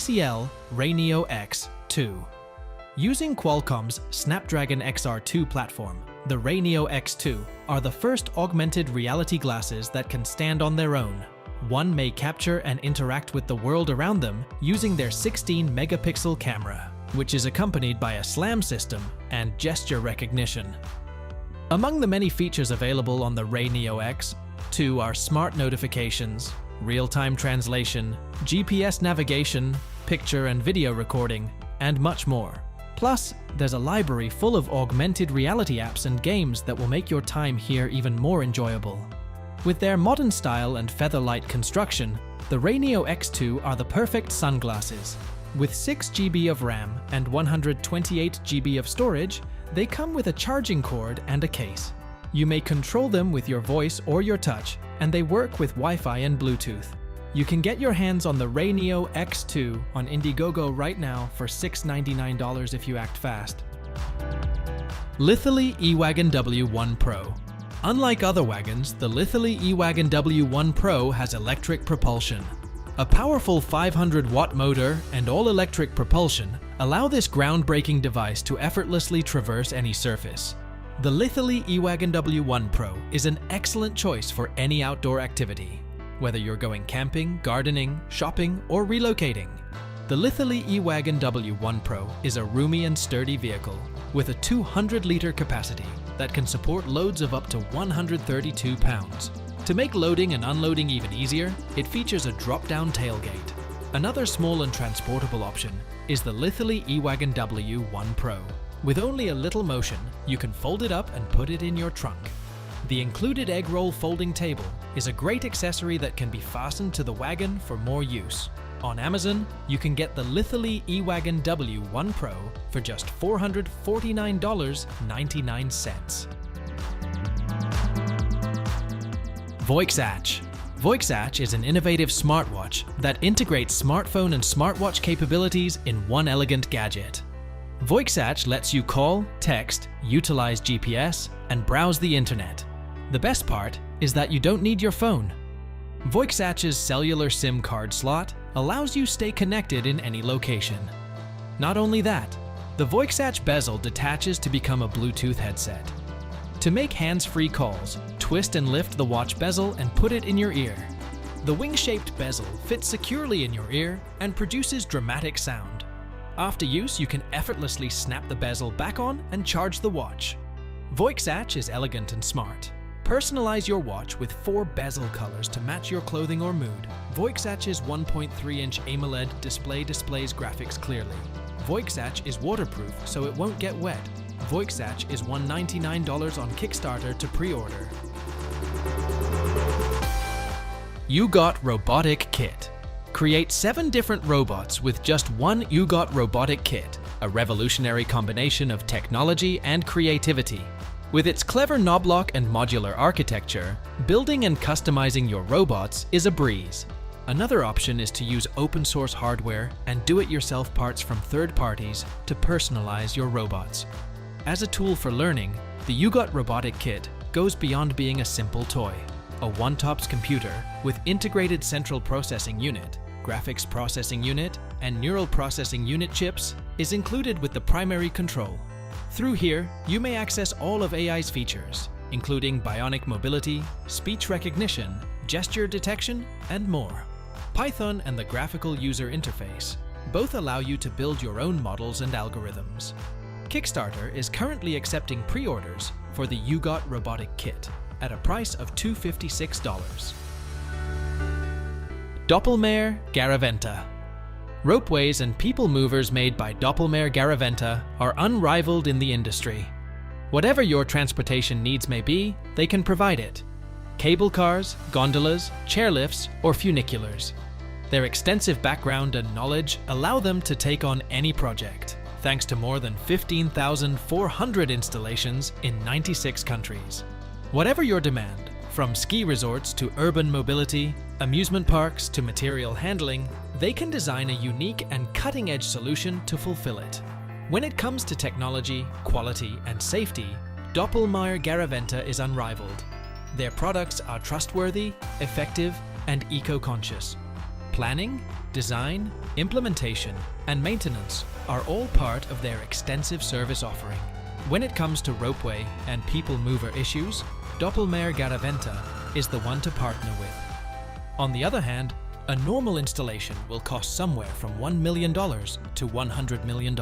TCL Rainio X2. Using Qualcomm's Snapdragon XR2 platform, the Rainio X2 are the first augmented reality glasses that can stand on their own. One may capture and interact with the world around them using their 16-megapixel camera, which is accompanied by a SLAM system and gesture recognition. Among the many features available on the Rainio X2 are smart notifications, real-time translation, GPS navigation, picture and video recording, and much more. Plus, there's a library full of augmented reality apps and games that will make your time here even more enjoyable. With their modern style and feather-light construction, the Rainio X2 are the perfect sunglasses. With 6 GB of RAM and 128 GB of storage, they come with a charging cord and a case. You may control them with your voice or your touch, and they work with Wi-Fi and Bluetooth. You can get your hands on the Rainio X2 on Indiegogo right now for $699 if you act fast. Lithely eWagon W1 Pro. Unlike other wagons, the Lithely eWagon W1 Pro has electric propulsion. A powerful 500-watt motor and all-electric propulsion allow this groundbreaking device to effortlessly traverse any surface. The Lithely eWagon W1 Pro is an excellent choice for any outdoor activity, whether you're going camping, gardening, shopping, or relocating. The Lithely eWagon W1 Pro is a roomy and sturdy vehicle with a 200-liter capacity that can support loads of up to 132 pounds. To make loading and unloading even easier, it features a drop-down tailgate. Another small and transportable option is the Lithely eWagon W1 Pro. With only a little motion, you can fold it up and put it in your trunk. The included egg roll folding table is a great accessory that can be fastened to the wagon for more use. On Amazon, you can get the Lithely eWagon W1 Pro for just $449.99. Voixatch. Voixatch is an innovative smartwatch that integrates smartphone and smartwatch capabilities in one elegant gadget. Voixatch lets you call, text, utilize GPS, and browse the internet. The best part is that you don't need your phone. Voixatch's cellular SIM card slot allows you to stay connected in any location. Not only that, the Voixatch bezel detaches to become a Bluetooth headset. To make hands-free calls, twist and lift the watch bezel and put it in your ear. The wing-shaped bezel fits securely in your ear and produces dramatic sound. After use, you can effortlessly snap the bezel back on and charge the watch. Voixatch is elegant and smart. Personalize your watch with 4 bezel colors to match your clothing or mood. Voixatch's 1.3-inch AMOLED display displays graphics clearly. Voixatch is waterproof, so it won't get wet. Voixatch is $199 on Kickstarter to pre-order. U-Got Robotic Kit. Create 7 different robots with just one U-Got Robotic Kit, a revolutionary combination of technology and creativity. With its clever knob lock and modular architecture, building and customizing your robots is a breeze. Another option is to use open-source hardware and do-it-yourself parts from third parties to personalize your robots. As a tool for learning, the U-Got Robotic Kit goes beyond being a simple toy. A one-tops computer with integrated central processing unit, graphics processing unit, and neural processing unit chips is included with the primary control. Through here, you may access all of AI's features, including bionic mobility, speech recognition, gesture detection, and more. Python and the graphical user interface both allow you to build your own models and algorithms. Kickstarter is currently accepting pre-orders for the U-Got Robotic Kit at a price of $256. Doppelmayr Garaventa. Ropeways and people movers made by Doppelmayr Garaventa are unrivaled in the industry. Whatever your transportation needs may be, they can provide it. Cable cars, gondolas, chairlifts, or funiculars. Their extensive background and knowledge allow them to take on any project, thanks to more than 15,400 installations in 96 countries. Whatever your demand, from ski resorts to urban mobility, amusement parks to material handling, they can design a unique and cutting-edge solution to fulfill it. When it comes to technology, quality, and safety, Doppelmayr Garaventa is unrivaled. Their products are trustworthy, effective, and eco-conscious. Planning, design, implementation, and maintenance are all part of their extensive service offering. When it comes to ropeway and people mover issues, Doppelmayr Garaventa is the one to partner with. On the other hand, a normal installation will cost somewhere from $1 million to $100 million.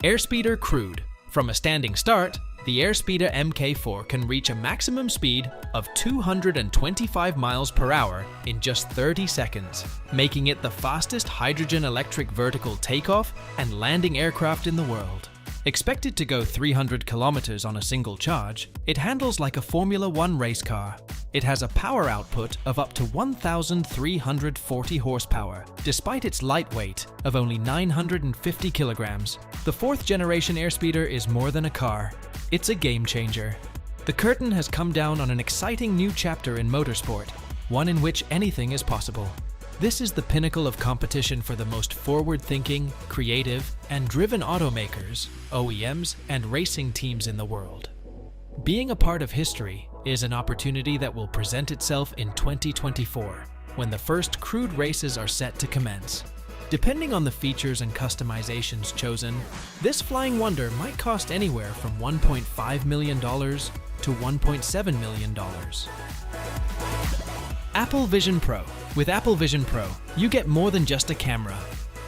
Airspeeder Crude. From a standing start, the Airspeeder Mk4 can reach a maximum speed of 225 miles per hour in just 30 seconds, making it the fastest hydrogen-electric vertical takeoff and landing aircraft in the world. Expected to go 300 kilometers on a single charge, it handles like a Formula One race car. It has a power output of up to 1,340 horsepower, despite its light weight of only 950 kilograms. The fourth generation Airspeeder is more than a car. It's a game changer. The curtain has come down on an exciting new chapter in motorsport, one in which anything is possible. This is the pinnacle of competition for the most forward-thinking, creative, and driven automakers, OEMs, and racing teams in the world. Being a part of history is an opportunity that will present itself in 2024, when the first crude races are set to commence. Depending on the features and customizations chosen, this flying wonder might cost anywhere from $1.5 million to $1.7 million. Apple Vision Pro. With Apple Vision Pro, you get more than just a camera.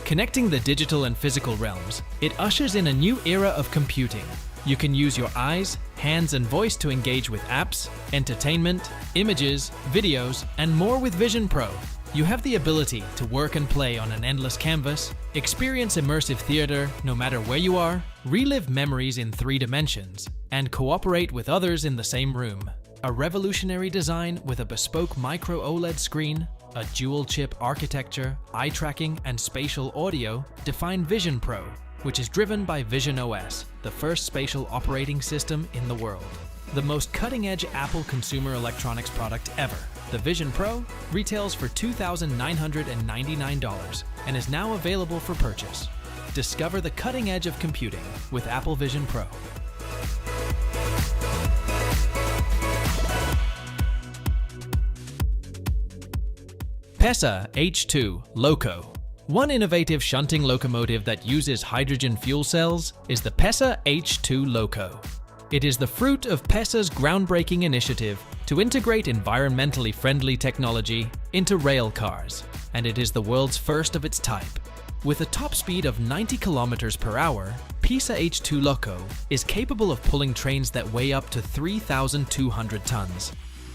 Connecting the digital and physical realms, it ushers in a new era of computing. You can use your eyes, hands, and voice to engage with apps, entertainment, images, videos, and more with Vision Pro. You have the ability to work and play on an endless canvas, experience immersive theater no matter where you are, relive memories in 3 dimensions, and cooperate with others in the same room. A revolutionary design with a bespoke micro OLED screen, a dual-chip architecture, eye tracking, and spatial audio define Vision Pro, which is driven by Vision OS, the first spatial operating system in the world. The most cutting-edge Apple consumer electronics product ever, the Vision Pro retails for $2,999 and is now available for purchase. Discover the cutting edge of computing with Apple Vision Pro. PESA H2 Loco. One innovative shunting locomotive that uses hydrogen fuel cells is the PESA H2 Loco. It is the fruit of PESA's groundbreaking initiative to integrate environmentally friendly technology into rail cars, and it is the world's first of its type. With a top speed of 90 kilometers per hour, PESA H2 Loco is capable of pulling trains that weigh up to 3,200 tons.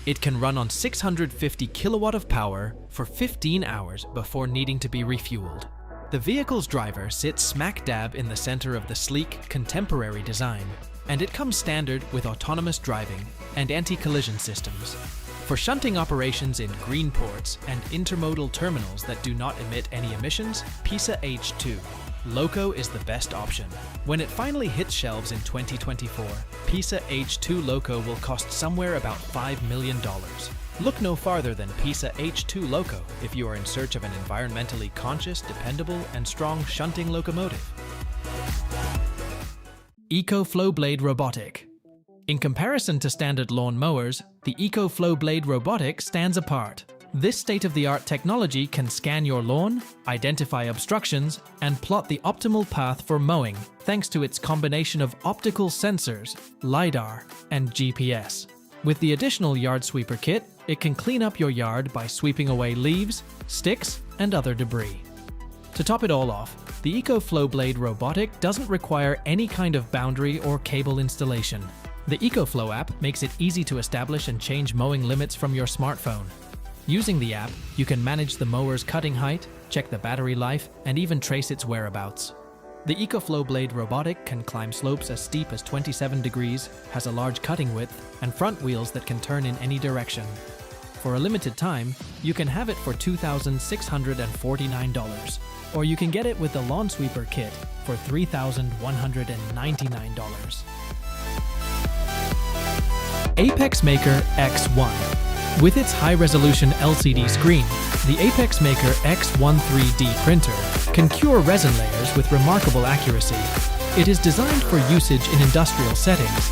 It can run on 650 kilowatt of power for 15 hours before needing to be refueled. The vehicle's driver sits smack dab in the center of the sleek, contemporary design, and it comes standard with autonomous driving and anti-collision systems. For shunting operations in green ports and intermodal terminals that do not emit any emissions, PESA H2 Loco is the best option. When it finally hits shelves in 2024, PESA H2 Loco will cost somewhere about $5 million. Look no farther than PESA H2 Loco if you are in search of an environmentally conscious, dependable, and strong shunting locomotive. EcoFlow Blade Robotic. In comparison to standard lawn mowers, the EcoFlow Blade Robotic stands apart. This state-of-the-art technology can scan your lawn, identify obstructions, and plot the optimal path for mowing thanks to its combination of optical sensors, LiDAR, and GPS. With the additional yard sweeper kit, it can clean up your yard by sweeping away leaves, sticks, and other debris. To top it all off, the EcoFlow Blade Robotic doesn't require any kind of boundary or cable installation. The EcoFlow app makes it easy to establish and change mowing limits from your smartphone. Using the app, you can manage the mower's cutting height, check the battery life, and even trace its whereabouts. The EcoFlow Blade Robotic can climb slopes as steep as 27 degrees, has a large cutting width, and front wheels that can turn in any direction. For a limited time, you can have it for $2,649, or you can get it with the Lawn Sweeper Kit for $3,199. Apex Maker X1. With its high-resolution LCD screen, the Apex Maker X1 3D printer can cure resin layers with remarkable accuracy. It is designed for usage in industrial settings,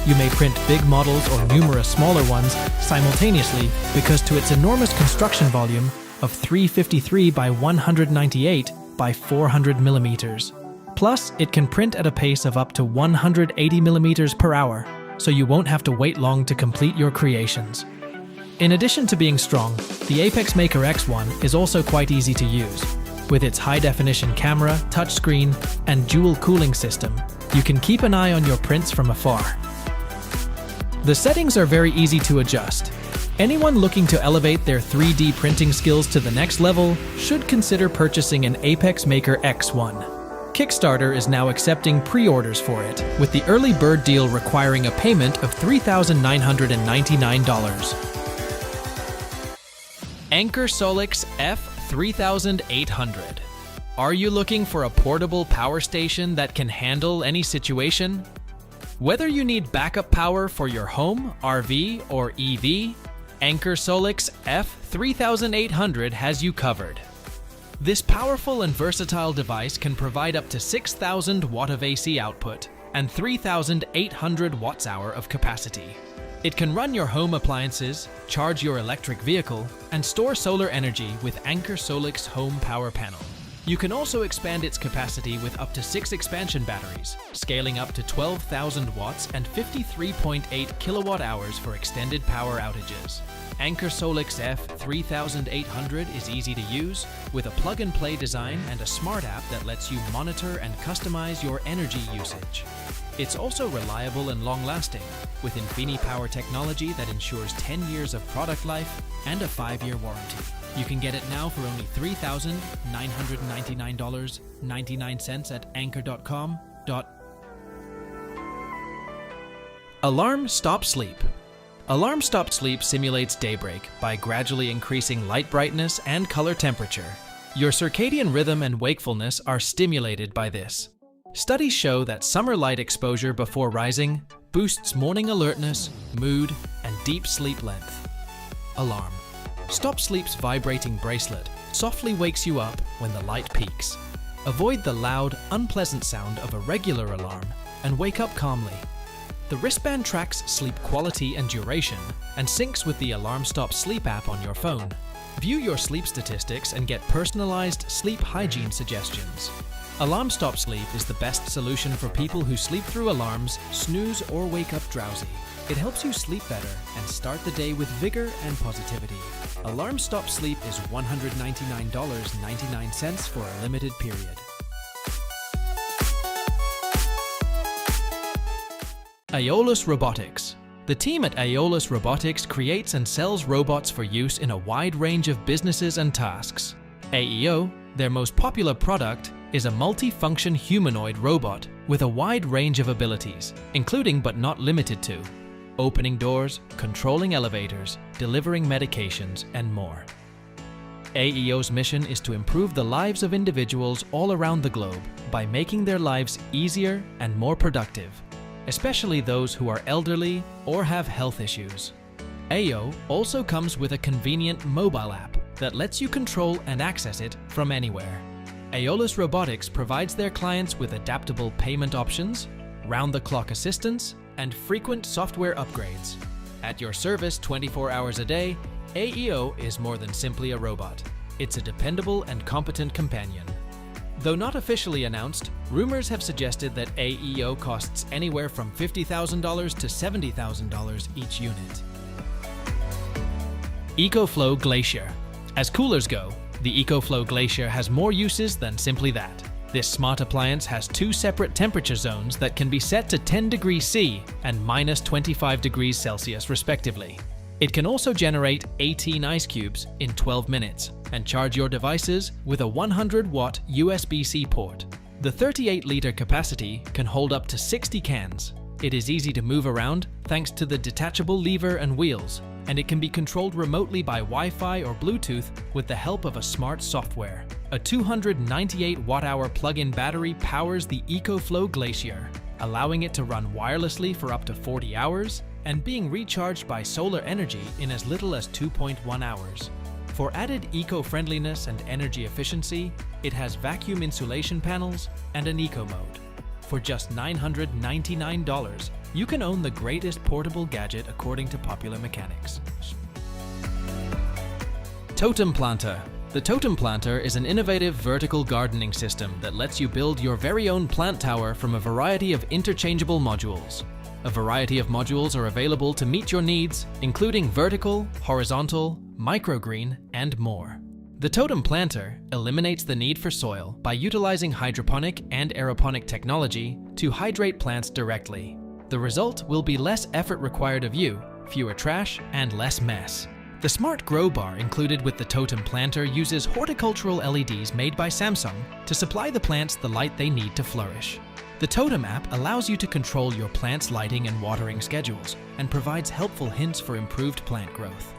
You may print big models or numerous smaller ones simultaneously because to its enormous construction volume of 353 by 198 by 400 millimeters. Plus, it can print at a pace of up to 180 millimeters per hour, so you won't have to wait long to complete your creations. In addition to being strong, the Apex Maker X1 is also quite easy to use. With its high-definition camera, touchscreen, and dual cooling system, you can keep an eye on your prints from afar. The settings are very easy to adjust. Anyone looking to elevate their 3D printing skills to the next level should consider purchasing an Apex Maker X1. Kickstarter is now accepting pre-orders for it, with the early bird deal requiring a payment of $3,999. Anker Solix F3800. Are you looking for a portable power station that can handle any situation? Whether you need backup power for your home, RV, or EV, Anker Solix F3800 has you covered. This powerful and versatile device can provide up to 6,000 watt of AC output and 3,800 watts-hour of capacity. It can run your home appliances, charge your electric vehicle, and store solar energy with Anker Solix Home Power Panel. You can also expand its capacity with up to 6 expansion batteries, scaling up to 12,000 watts and 53.8 kilowatt hours for extended power outages. Anker Solix F3800 is easy to use, with a plug-and-play design and a smart app that lets you monitor and customize your energy usage. It's also reliable and long-lasting, with InfiniPower technology that ensures 10 years of product life and a 5-year warranty. You can get it now for only $3,999.99 at anker.com. Alarm Stop Sleep. Alarm Stop Sleep simulates daybreak by gradually increasing light brightness and color temperature. Your circadian rhythm and wakefulness are stimulated by this. Studies show that summer light exposure before rising boosts morning alertness, mood, and deep sleep length. Alarm Stop Sleep's vibrating bracelet softly wakes you up when the light peaks. Avoid the loud, unpleasant sound of a regular alarm and wake up calmly. The wristband tracks sleep quality and duration and syncs with the Alarm Stop Sleep app on your phone. View your sleep statistics and get personalized sleep hygiene suggestions. Alarm Stop Sleep is the best solution for people who sleep through alarms, snooze, or wake up drowsy. It helps you sleep better and start the day with vigor and positivity. Alarm Stop Sleep is $199.99 for a limited period. Aeolus Robotics. The team at Aeolus Robotics creates and sells robots for use in a wide range of businesses and tasks. AEO, their most popular product, is a multi-function humanoid robot with a wide range of abilities, including but not limited to opening doors, controlling elevators, delivering medications, and more. AEO's mission is to improve the lives of individuals all around the globe by making their lives easier and more productive, especially those who are elderly or have health issues. AEO also comes with a convenient mobile app that lets you control and access it from anywhere. Aeolus Robotics provides their clients with adaptable payment options, round-the-clock assistance, and frequent software upgrades. At your service 24 hours a day, AEO is more than simply a robot. It's a dependable and competent companion. Though not officially announced, rumors have suggested that AEO costs anywhere from $50,000 to $70,000 each unit. EcoFlow Glacier. As coolers go, the EcoFlow Glacier has more uses than simply that. This smart appliance has 2 separate temperature zones that can be set to 10 degrees C and minus 25 degrees Celsius respectively. It can also generate 18 ice cubes in 12 minutes and charge your devices with a 100-watt USB-C port. The 38-liter capacity can hold up to 60 cans. It is easy to move around thanks to the detachable lever and wheels, and it can be controlled remotely by Wi-Fi or Bluetooth with the help of a smart software. A 298 watt-hour plug-in battery powers the EcoFlow Glacier, allowing it to run wirelessly for up to 40 hours and being recharged by solar energy in as little as 2.1 hours. For added eco-friendliness and energy efficiency, it has vacuum insulation panels and an eco mode. For just $999, you can own the greatest portable gadget according to popular mechanics. Totem Planter. The Totem Planter is an innovative vertical gardening system that lets you build your very own plant tower from a variety of interchangeable modules. A variety of modules are available to meet your needs, including vertical, horizontal, microgreen, and more. The Totem Planter eliminates the need for soil by utilizing hydroponic and aeroponic technology to hydrate plants directly. The result will be less effort required of you, fewer trash, and less mess. The smart grow bar included with the Totem Planter uses horticultural LEDs made by Samsung to supply the plants the light they need to flourish. The Totem app allows you to control your plants' lighting and watering schedules and provides helpful hints for improved plant growth.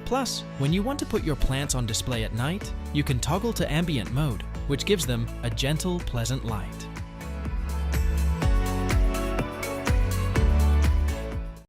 Plus, when you want to put your plants on display at night, you can toggle to ambient mode, which gives them a gentle, pleasant light.